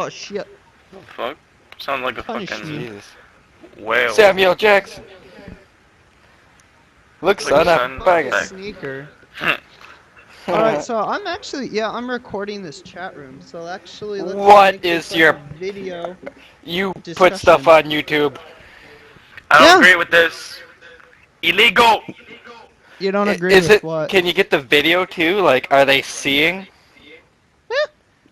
Oh shit. The fuck? Sounds like a Punish fucking me. Jesus. whale. Samuel Jackson. Look, Look, son, I'm son. Fuck a back. sneaker. Alright, so I'm actually, yeah, I'm recording this chat room. So actually, let's What make this is like a your... video You put stuff discussion. on YouTube. I don't Yeah, agree with this. Illegal. you don't agree Is with it... what? Can you get the video too? Like, are they seeing? Yeah,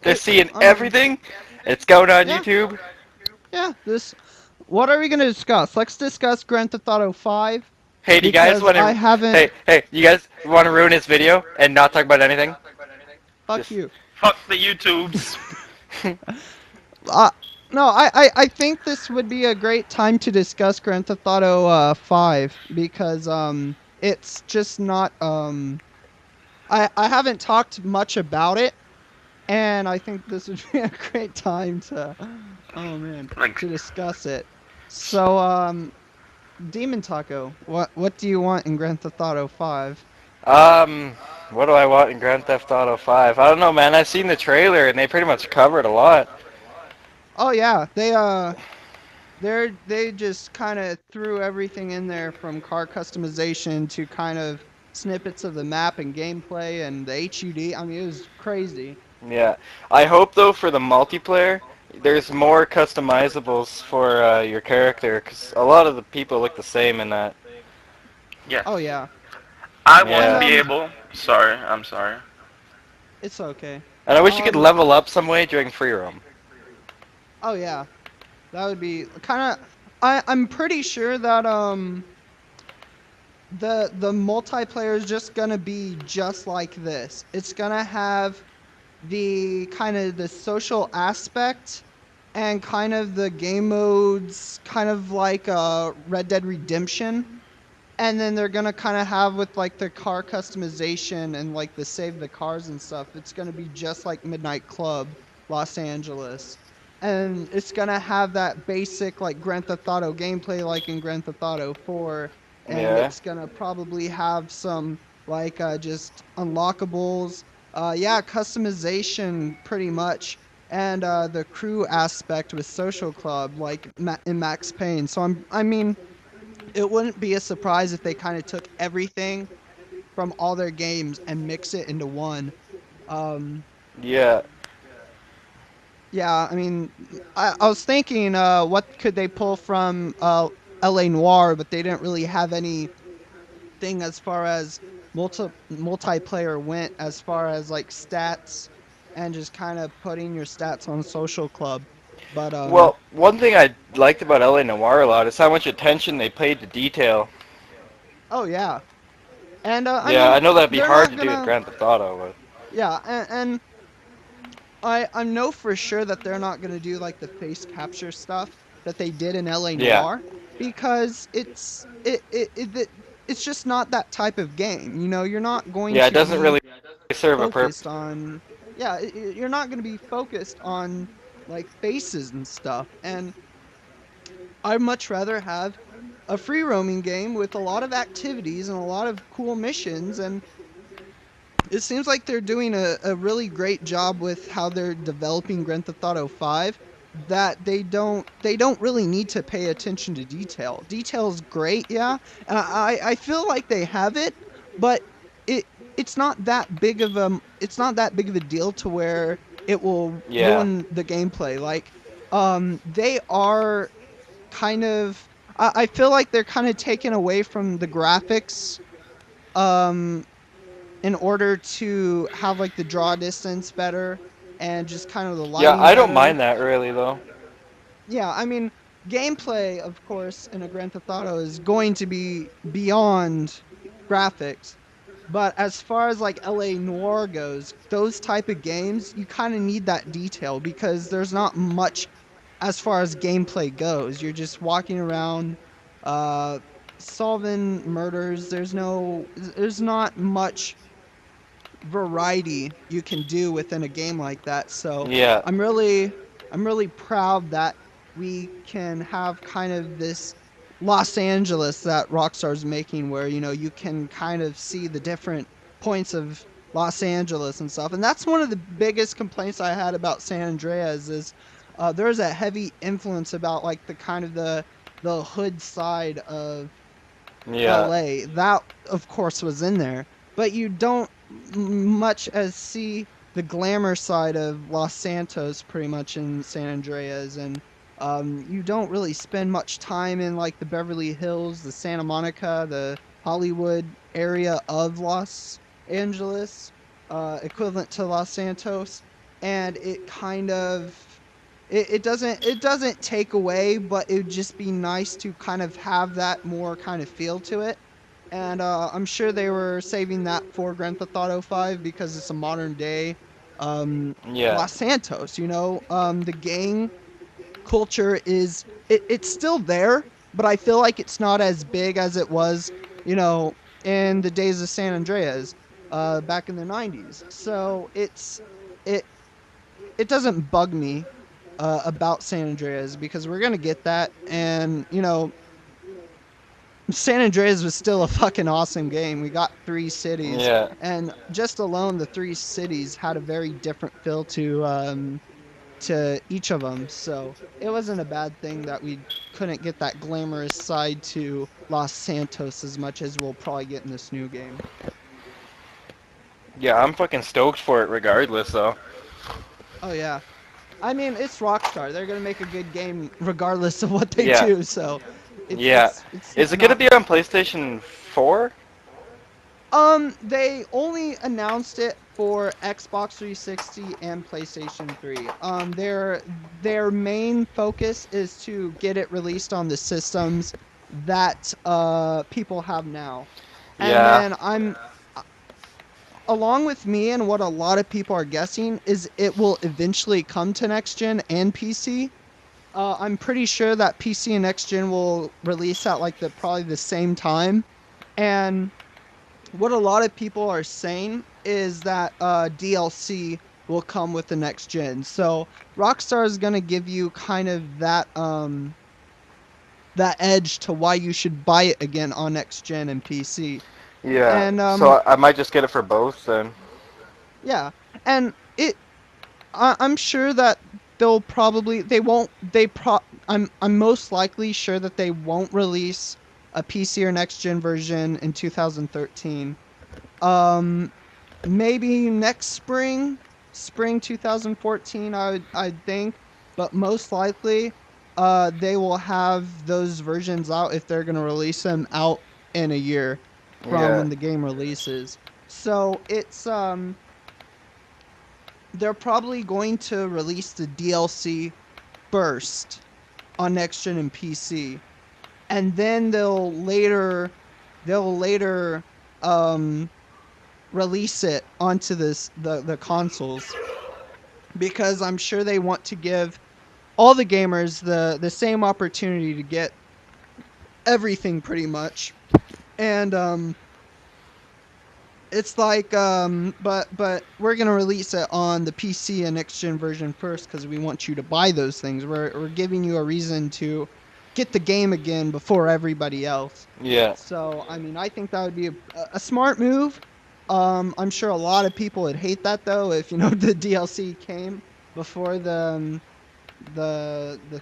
They're seeing I mean, everything? It's going on yeah, YouTube? yeah. This. What are we gonna discuss? Let's discuss Grand Theft Auto 5 Hey, do you guys because want I to... haven't. Hey, you guys want to ruin this video and not talk about anything? Fuck Just... you. Fuck the YouTubes. Uh, no, I think this would be a great time to discuss Grand Theft Auto 5 because it's just not I haven't talked much about it, and I think this would be a great time to oh man Like, to discuss it. So Demon Taco, what do you want in Grand Theft Auto 5? Um, what do I want in Grand Theft Auto 5? I don't know, man. I've seen the trailer and they pretty much covered a lot. Oh yeah, they just kind of threw everything in there from car customization to kind of snippets of the map and gameplay and the HUD. I mean, it was crazy. Yeah. I hope, though, for the multiplayer, there's more customizables for your character, because a lot of the people look the same in that. yeah. Oh yeah, I want and to Yeah. be able. Sorry, I'm sorry. it's okay. And I wish you could Um, level up some way during free roam. oh yeah, that would be kind of. I'm pretty sure that the multiplayer is just gonna be just like this. It's gonna have the kind of the social aspect and kind of the game modes, kind of like Red Dead Redemption. And then they're gonna kind of have with like the car customization and like the save the cars and stuff. It's gonna be just like Midnight Club, Los Angeles, and it's gonna have that basic like Grand Theft Auto gameplay like in Grand Theft Auto 4, and Yeah. it's gonna probably have some like just unlockables, yeah, customization pretty much, and the crew aspect with Social Club like in Max Payne. So I mean it wouldn't be a surprise if they kind of took everything from all their games and mix it into one. Um, Yeah. yeah, I mean, I was thinking, what could they pull from LA Noir, but they didn't really have anything as far as multiplayer went, as far as like stats and just kind of putting your stats on Social Club. But Well, one thing I liked about LA Noire a lot is how much attention they paid to detail. oh yeah, and I Yeah, I mean, know that'd be they're hard not to do in gonna, Grand Theft Auto, but... yeah, and I know for sure that they're not gonna do like the face capture stuff that they did in LA Yeah. Noire because it's just not that type of game. You know, you're not going Yeah, it to doesn't be really serve a purpose. focused on yeah, you're not gonna be focused on like faces and stuff. And I'd much rather have a free roaming game with a lot of activities and a lot of cool missions, and it seems like they're doing a really great job with how they're developing Grand Theft Auto 5, that they don't really need to pay attention to detail. Detail's great, yeah, and I feel like they have it, but it it's not that big of a deal to where it will Yeah. ruin the gameplay. Like they are kind of I feel like they're kind of taken away from the graphics um in order to have like the draw distance better and just kind of the Yeah, lighting I don't better. mind that really, though. Yeah, I mean, gameplay, of course, in a Grand Theft Auto is going to be beyond graphics. But as far as like LA Noir goes, those type of games, you kind of need that detail because there's not much as far as gameplay goes. You're just walking around uh solving murders. There's not much variety you can do within a game like that. So Yeah. I'm really proud that we can have kind of this Los Angeles that Rockstar's making where you can kind of see the different points of Los Angeles and stuff. And that's one of the biggest complaints I had about San Andreas is there's a heavy influence about like the kind of the hood side of Yeah. LA. That of course was in there, but you don't much as see the glamour side of Los Santos pretty much in San Andreas, and you don't really spend much time in like the Beverly Hills, the Santa Monica, the Hollywood area of Los Angeles, equivalent to Los Santos, and it kind of it doesn't take away, but it would just be nice to kind of have that more kind of feel to it. And I'm sure they were saving that for Grand Theft Auto 5 because it's a modern day Yeah. Los Santos. The gang culture it's still there, but I feel like it's not as big as it was, in the days of San Andreas, back in the 90s. So it it doesn't bug me about San Andreas because we're gonna get that, and San Andreas was still a fucking awesome game. We got three cities, Yeah. and just alone the three cities had a very different feel to each of them. So it wasn't a bad thing that we couldn't get that glamorous side to Los Santos as much as we'll probably get in this new game. Yeah, I'm fucking stoked for it regardless, though. Oh yeah, I mean it's Rockstar. They're gonna make a good game regardless of what they Yeah. do. So it's Yeah. it's it's Is it gonna not. be on PlayStation 4? They only announced it for Xbox 360 and PlayStation 3. Their main focus is to get it released on the systems that people have now. And Yeah. then along with me and what a lot of people are guessing is it will eventually come to next gen and PC. I'm pretty sure that PC and next gen will release at like the probably the same time. And what a lot of people are saying is that DLC will come with the next gen. So Rockstar is going to give you kind of that edge to why you should buy it again on next gen and PC. Yeah. And So I might just get it for both then. yeah, and I'm sure that they won't they pro I'm most likely sure that they won't release a PC or next gen version in 2013. Um Maybe next spring 2014, I'd think, but most likely they will have those versions out if they're going to release them out in a year from Yeah. when the game releases. So it's they're probably going to release the DLC first on next gen and PC, and then they'll later um release it onto the consoles, because I'm sure they want to give all the gamers the same opportunity to get everything pretty much. And it's like but we're going to release it on the PC and next gen version first cuz we want you to buy those things. We're giving you a reason to get the game again before everybody else. Yeah. So, I mean, I think that would be a smart move. I'm sure a lot of people would hate that though if the DLC came before the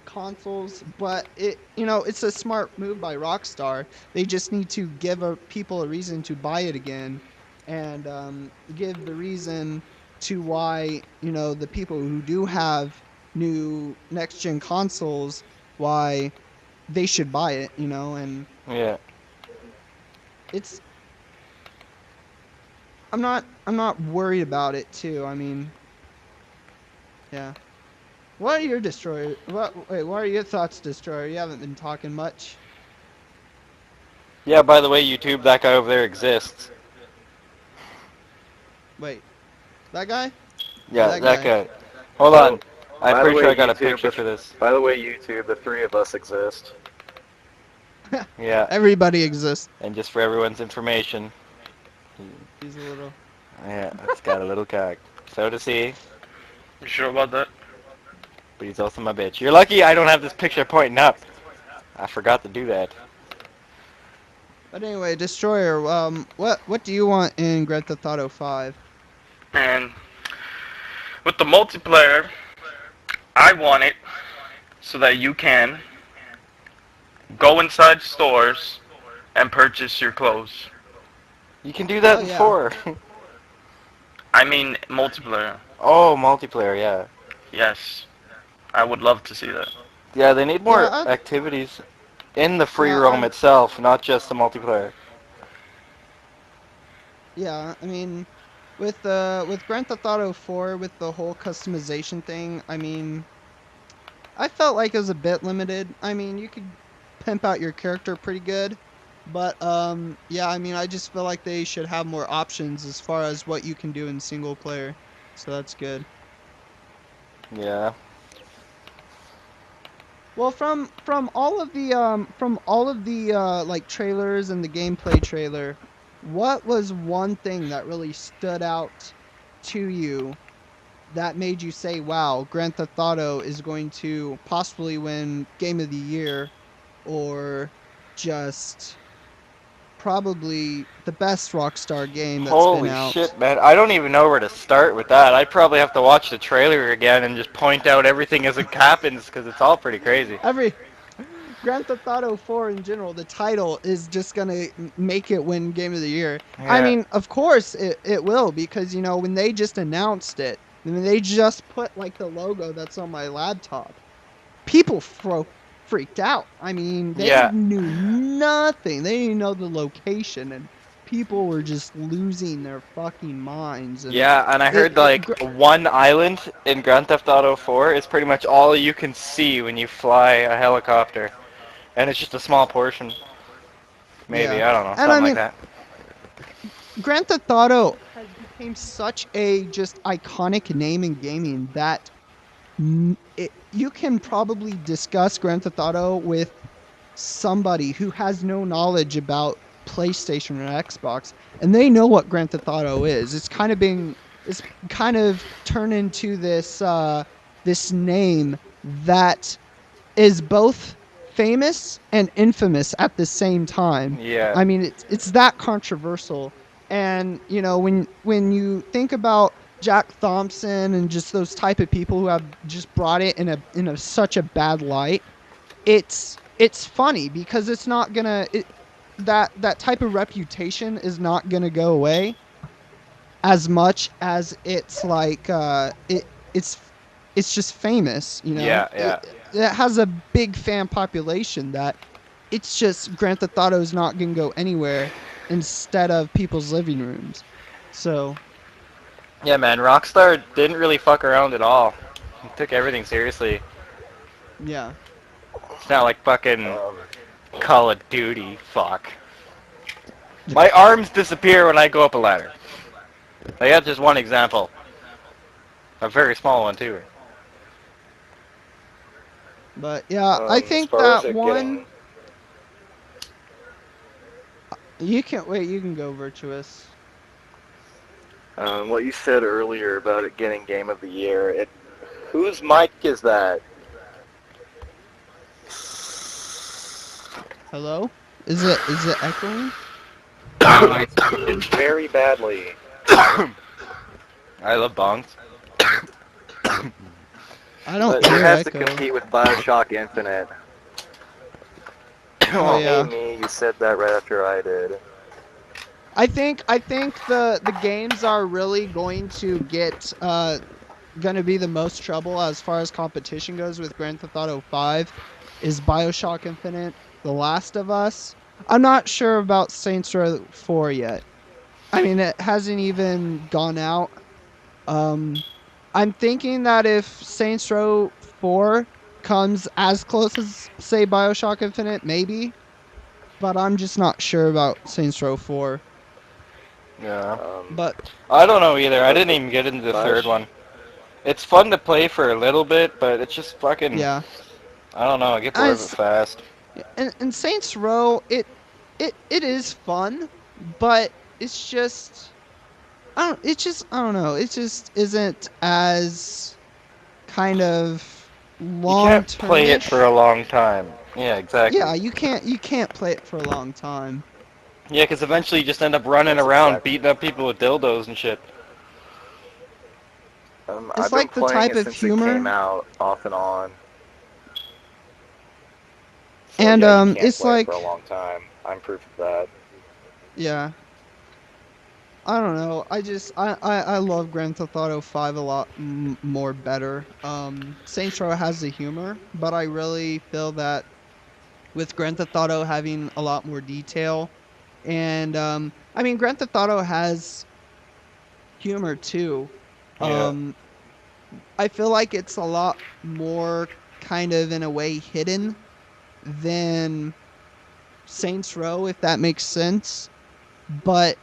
consoles, but it's a smart move by Rockstar. They just need to give people a reason to buy it again, and give the reason to why the people who do have new next gen consoles, why they should buy it. And Yeah. it's I'm not worried about it too. I mean, yeah. What are your destroyer? What are your thoughts, destroyer? You haven't been talking much. Yeah, by the way, YouTube, that guy over there exists. Wait, that guy or Yeah, that that guy? guy. Hold Oh, on. I'm by the pretty sure way, I got a YouTube, picture for this. by the way, YouTube, the three of us exist. Yeah. Everybody exists. And just for everyone's information, He's a little. yeah, it's got a little cock. So does he, You sure about that? but he's also my bitch. You're lucky I don't have this picture pointing up. I forgot to do that. But anyway, destroyer. What do you want in Grand Theft Auto 5? And with the multiplayer, I want it so that you can go inside stores and purchase your clothes. You can do that Oh in yeah. 4. I mean, multiplayer. Oh, multiplayer, yeah. Yes, I would love to see that. Yeah, they need Yeah, more activities in the free yeah, roam itself, not just the multiplayer. yeah. I mean, with Grand Theft Auto 4 with the whole customization thing, I mean, I felt like it was a bit limited. I mean, you could pimp out your character pretty good, but yeah, I mean, I just feel like they should have more options as far as what you can do in single player. So that's good. Yeah. Well, from all of the like trailers and the gameplay trailer, what was one thing that really stood out to you that made you say, "Wow, Grand Theft Auto is going to possibly win Game of the Year," or just probably the best Rockstar game that's been Holy out? shit, man. I don't even know where to start with that. I'd probably have to watch the trailer again and just point out everything as it happens because it's all pretty crazy. Every Grand Theft Auto 4 in general, the title is just gonna make it win Game of the Year. I Yeah. mean, of course it will because when they just announced it, when they just put like the logo that's on my laptop, people freaked out. I mean, they Yeah. knew nothing. They didn't know the location, and people were just losing their fucking minds. And Yeah, and I heard like one island in Grand Theft Auto 4 is pretty much all you can see when you fly a helicopter. And it's just a small portion. Maybe, yeah, I don't know, and I something like mean, that. Grand Theft Auto has become such a just iconic name in gaming that you can probably discuss Grand Theft Auto with somebody who has no knowledge about PlayStation or Xbox, and they know what Grand Theft Auto is. It's kind of turned into this name that is both famous and infamous at the same time. Yeah. I mean, it's that controversial. And when you think about Jack Thompson and just those type of people who have just brought it in a such a bad light, it's funny because it's not gonna that type of reputation is not gonna go away as much as it's like it's just famous, Yeah, yeah. it has a big fan population that it's just Grand Theft Auto is not going to go anywhere instead of people's living rooms. So, Yeah, man, Rockstar didn't really fuck around at all. He took everything seriously. yeah. It's not like fucking Call of Duty, fuck. My arms disappear when I go up a ladder. Like, that's just one example. A very small one, too. But yeah, I As think far as that it one getting, you can wait, you can go Virtuous. what you said earlier about it getting Game of the Year, whose mic is that? Hello? Is it echoing? It's very badly. I love bongs. I don't But it hear has to echo. compete with BioShock Infinite. Oh Hey yeah. me, you said that right after I did. I think the games are really going to get going to be the most trouble as far as competition goes with Grand Theft Auto 5 is BioShock Infinite, The Last of Us. I'm not sure about Saints Row 4 yet. I mean, it hasn't even gone out. Um I'm thinking that if Saints Row 4 comes as close as say BioShock Infinite, maybe, but I'm just not sure about Saints Row 4. Yeah. But I don't know either. I But didn't the even get into the third Bios- one. It's fun to play for a little bit, but it's just fucking... yeah, I don't know, I get bored of it as fast. and Saints Row, it is fun, but it's just I don't know. It just isn't as kind of You can't long play it for a termish. long time. Yeah, exactly. Yeah, you can't play it for a long time. Yeah, because eventually you just end up running That's around exactly. beating up people with dildos and shit. It's I've been like the playing type it of since it came humor, out, off and on. So and yeah, you can it's play it for a like, long time. I'm proof of that. yeah. I don't know. I love Grand Theft Auto 5 a lot more better. Saints Row has the humor, but I really feel that with Grand Theft Auto having a lot more detail, and I mean Grand Theft Auto has humor too. Yeah. Um, I feel like it's a lot more kind of in a way hidden than Saints Row, if that makes sense. But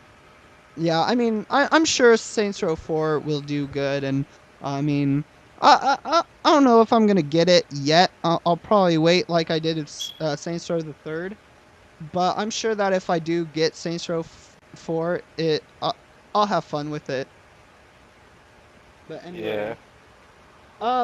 yeah, I mean, I'm sure Saints Row 4 will do good, and I mean, I don't know if I'm gonna get it yet. I'll probably wait, like I did with Saints Row the Third. But I'm sure that if I do get Saints Row 4, I'll have fun with it. But Yeah. anyway,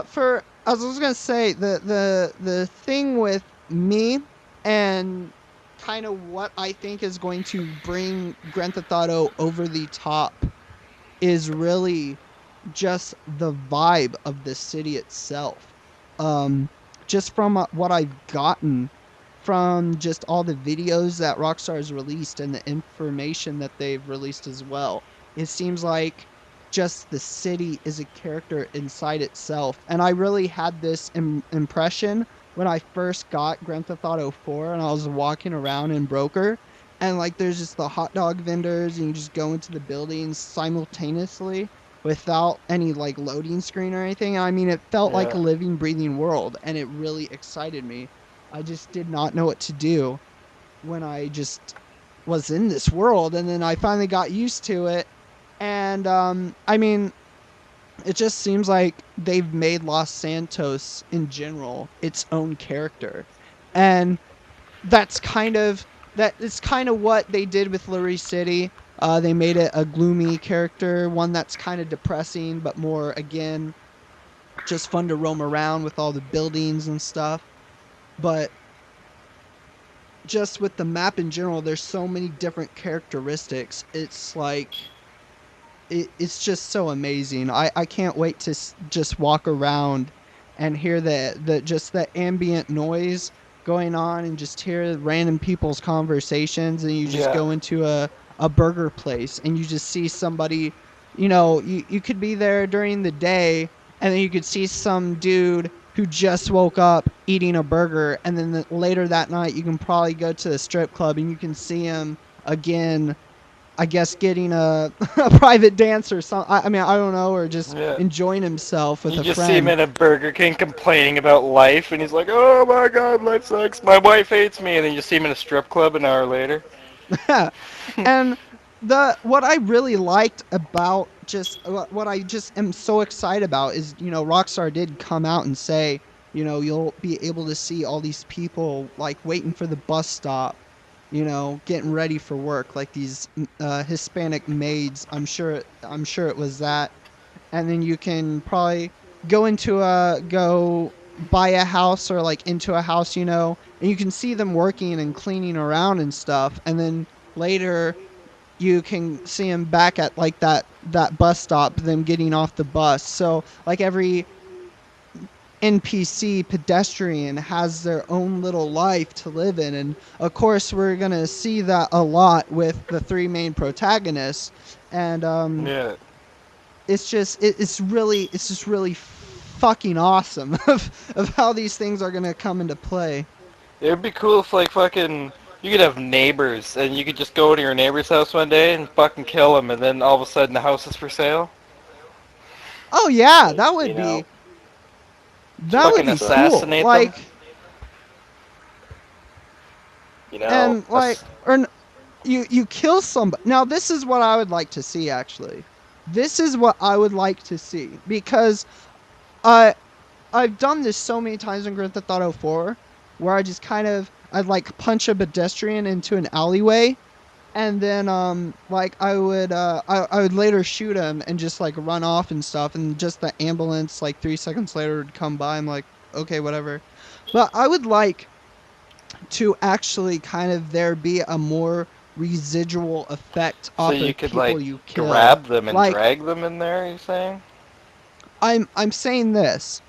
for as I was gonna say, the thing with me and kind of what I think is going to bring Grand Theft Auto over the top is really just the vibe of the city itself. Um, just from what I've gotten from just all the videos that Rockstar has released and the information that they've released as well, it seems like just the city is a character inside itself. And I really had this impression when I first got Grand Theft Auto 4 and I was walking around in Broker, and like there's just the hot dog vendors and you just go into the buildings simultaneously without any like loading screen or anything. I mean, it felt like Yeah. a living, breathing world, and it really excited me. I just did not know what to do when I just was in this world, and then I finally got used to it. And I mean, it just seems like they've made Los Santos in general its own character, and that is kind of what they did with Lurie City. They made it a gloomy character, one that's kind of depressing, but more again just fun to roam around with all the buildings and stuff. But just with the map in general, there's so many different characteristics. It's like it's just so amazing. I can't wait to just walk around and hear the just the ambient noise going on and just hear random people's conversations, and you just Yeah. go into a burger place and you just see somebody, you could be there during the day and then you could see some dude who just woke up eating a burger, and then later that night you can probably go to the strip club and you can see him again, I guess getting a private dance or something. I mean, I don't know, or just Yeah. enjoying himself with You a just see him friend. in a Burger King complaining about life, and he's like, "Oh my God, life sucks. My wife hates me." And then you see him in a strip club an hour later. And the what I really liked about just what I just am so excited about is, Rockstar did come out and say, you'll be able to see all these people like waiting for the bus stop, getting ready for work, like these Hispanic maids. I'm sure it was that. And then you can probably go buy a house or like into a house, and you can see them working and cleaning around and stuff. And then later you can see them back at like that bus stop, them getting off the bus. So like every NPC pedestrian has their own little life to live in. And of course, we're going to see that a lot with the three main protagonists. And Yeah. it's just really fucking awesome of how these things are going to come into play. It would be cool if, like, fucking, you could have neighbors, and you could just go to your neighbor's house one day and fucking kill him, and then all of a sudden the house is for sale. Oh yeah, that You would know, be Just that would fucking be so cool. assassinate them. Like, you know, and like, you kill somebody. Now this is what I would like to see, actually. This is what I would like to see, because I I've done this so many times in Grand Theft Auto 4, where I'd like punch a pedestrian into an alleyway, and then like I would later shoot him and just like run off and stuff, and just the ambulance like 3 seconds later would come by. I'm like, okay, whatever. But I would like to actually kind of there be a more residual effect So off you of could, like, people you kill. grab them and Like, drag them in there, you saying? I'm saying this.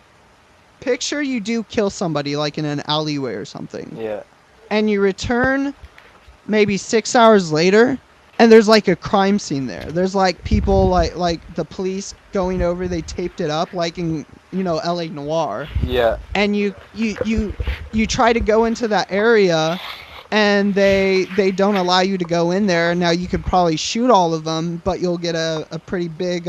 Picture you do kill somebody like in an alleyway or something, Yeah. and you return maybe 6 hours later, and there's like a crime scene there. There's like people like the police going over. They taped it up like in L.A. Noir, Yeah. and you try to go into that area, and they don't allow you to go in there. Now you could probably shoot all of them, but you'll get a pretty big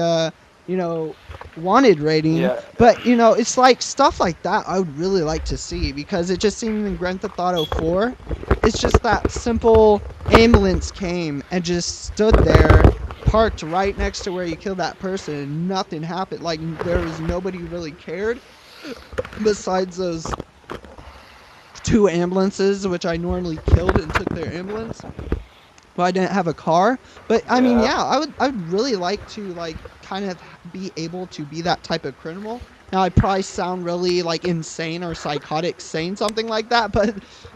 you know wanted rating. Yeah. But it's like stuff like that I would really like to see, because it just seemed in Grand Theft Auto 4, it's just that simple ambulance came and just stood there, parked right next to where you killed that person, and nothing happened. Like there was nobody who really cared besides those two ambulances, which I normally killed and took their ambulance. But I didn't have a car. But I mean, Yeah. yeah, I'd really like to like kind of be able to be that type of criminal. Now I probably sound really like insane or psychotic saying something like that, but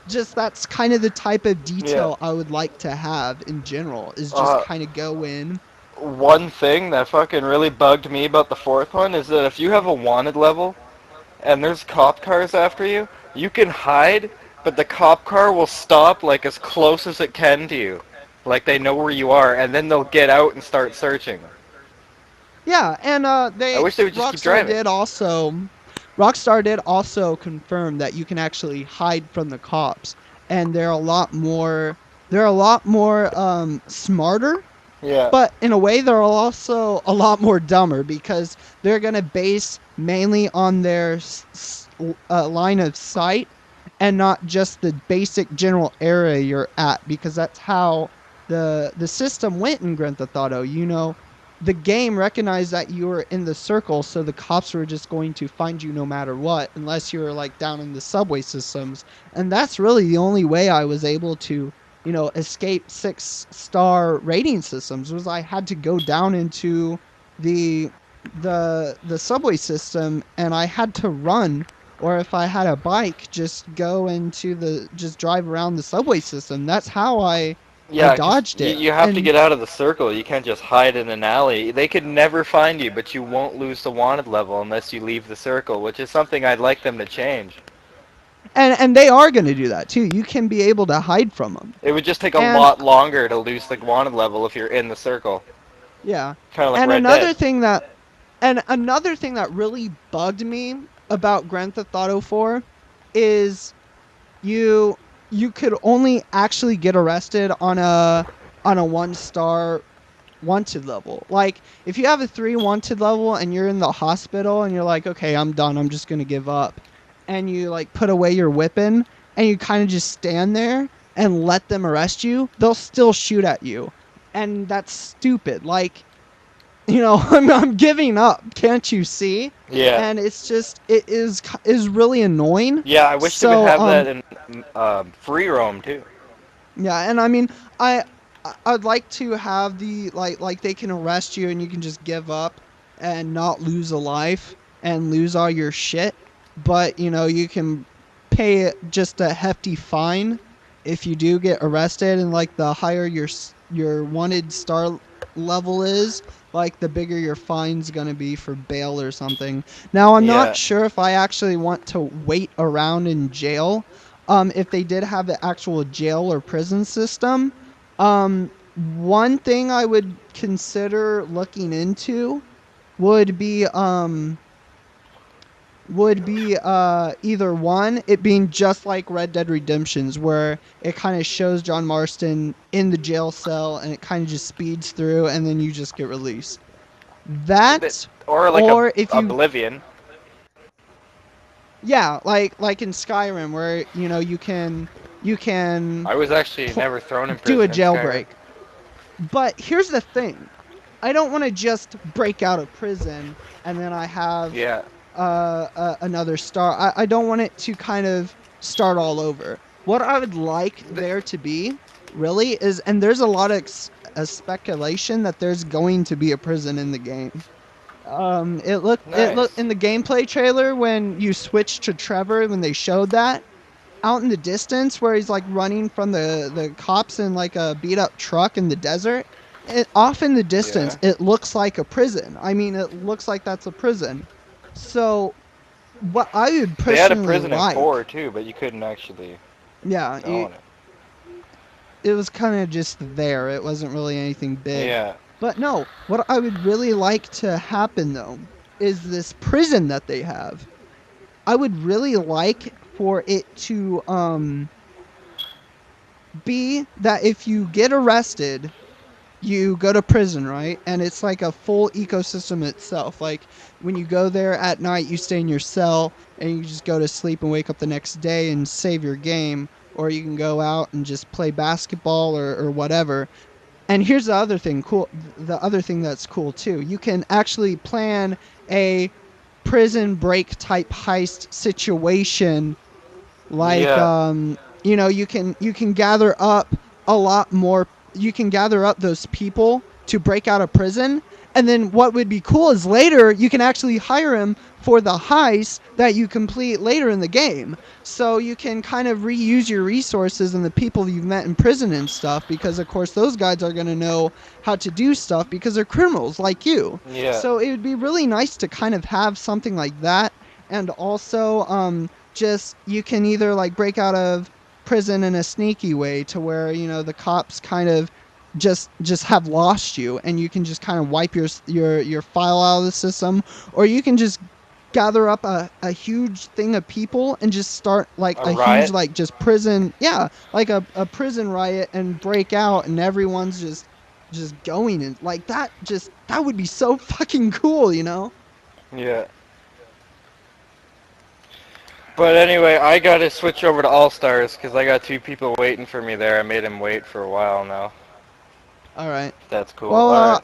just that's kind of the type of Yeah. detail I would like to have in general, is just Uh, kind of go in. One thing that fucking really bugged me about the fourth one is that if you have a wanted level and there's cop cars after you, you can hide, but the cop car will stop like as close as it can to you. Like they know where you are, and then they'll get out and start searching. Yeah, and I wish they would just keep driving. Rockstar did also confirm that you can actually hide from the cops, and they're a lot more smarter, Yeah. but in a way they're also a lot more dumber, because they're going to base mainly on their line of sight, and not just the basic general area you're at, because that's how the system went in Grand Theft Auto. The game recognized that you were in the circle, so the cops were just going to find you no matter what, unless you were like down in the subway systems. And that's really the only way I was able to escape 6-star rating systems, was I had to go down into the the subway system, and I had to run, or if I had a bike, just drive around the subway system. That's how I Yeah, 'cause dodged you, it. you have to And get out of the circle. You can't just hide in an alley. They could never find you, but you won't lose the wanted level unless you leave the circle, which is something I'd like them to change. and they are going to do that too. You can be able to hide from them. It would just take a And lot longer to lose the wanted level if you're in the circle. yeah. Kind of like And Red Dead. another thing that really bugged me about Grand Theft Auto 4 is you you could only actually get arrested on a 1-star wanted level. Like if you have a 3 wanted level and you're in the hospital and you're like, "Okay, I'm done. I'm just going to give up." And you like put away your weapon and you kind of just stand there and let them arrest you, they'll still shoot at you. And that's stupid. Like, I'm giving up. Can't you see? Yeah. And it is really annoying. Yeah, I wish they would So have that in free roam too. yeah, and I mean, I'd like to have the like they can arrest you and you can just give up and not lose a life and lose all your shit, but you can pay just a hefty fine if you do get arrested, and like the higher your wanted star level is, like the bigger your fine's going to be for bail or something. Now, I'm Yeah. not sure if I actually want to wait around in jail. If they did have the actual jail or prison system, one thing I would consider looking into would be either one, it being just like Red Dead Redemptions, where it kind of shows John Marston in the jail cell and it kind of just speeds through and then you just get released. That, Or like or if you, Oblivion. yeah, like in Skyrim, where you can I was actually never thrown in do prison a in Skyrim. jailbreak. But here's the thing. I don't want to just break out of prison and then I have Yeah. another star. I don't want it to kind of start all over. What I would like there to be, really, is, and there's a lot of speculation that there's going to be a prison in the game. It looked Nice. in the gameplay trailer when you switch to Trevor, when they showed that out in the distance where he's like running from the cops in like a beat up truck in the desert. Off in the distance, Yeah. it looks like a prison. I mean, it looks like that's a prison. So what I would They had a personally prison in 4 like, too, but you couldn't actually yeah, go on it. it was kind of just there. It wasn't really anything big. Yeah. But no, what I would really like to happen though is this prison that they have. I would really like for it to be that if you get arrested, you go to prison, right? And it's like a full ecosystem itself. Like when you go there at night, you stay in your cell and you just go to sleep and wake up the next day and save your game, or you can go out and just play basketball or whatever. And here's the other thing cool, the other thing that's cool too. You can actually plan a prison break type heist situation, like Yeah. you can gather up a lot more, you can gather up those people to break out of prison, and then what would be cool is later you can actually hire him for the heist that you complete later in the game, so you can kind of reuse your resources and the people you've met in prison and stuff, because of course those guys are going to know how to do stuff because they're criminals like you. Yeah. So it would be really nice to kind of have something like that. And also just you can either like break out of prison in a sneaky way to where the cops kind of just have lost you, and you can just kind of wipe your file out of the system, or you can just gather up a huge thing of people and just start like A a huge riot. like just prison, yeah, like a prison riot, and break out and everyone's just going, and like that would be so fucking cool. Yeah. But anyway, I gotta switch over to All Stars because I got 2 people waiting for me there. I made him wait for a while now. All right. That's cool. Well, All right.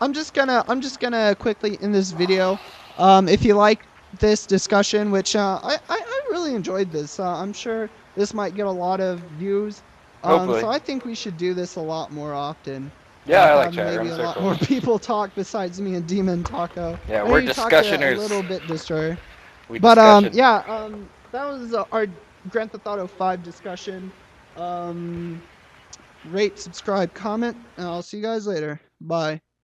I'm just gonna quickly in this video. If you like this discussion, which I really enjoyed this. I'm sure this might get a lot of views. Hopefully. So I think we should do this a lot more often. Yeah, I like Have chat maybe room a lot circle. more people talk besides me and Demon Taco. Yeah, I know we're you talked a discussioners. little bit, Destroyer. We But discussion. yeah, that was our Grand Theft Auto 5 discussion. Rate, subscribe, comment, and I'll see you guys later. Bye.